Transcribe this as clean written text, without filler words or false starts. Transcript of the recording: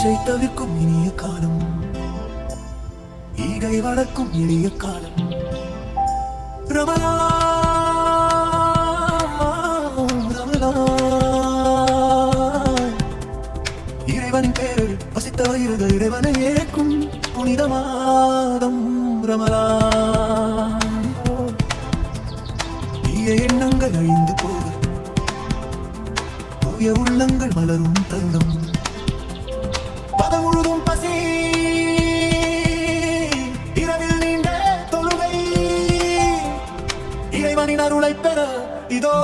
நச்சை தவிர்க்கும் இனிய காலம், ஈகை வளர்க்கும் எளிய காலம். ரமலான் ரமலான், இறைவனின் பேரில் வசித்த வயிறுகள் இறைவனை ஏற்கும் புனித மாதம் ரமலான். தீய எண்ணங்கள் அழிந்து போக தூய உள்ளங்கள் மலரும் தருணம். பதம் முழுதும் பசி, இரவில் நீண்ட தொழுகை, இறைவனின் அருளை பெற இதோ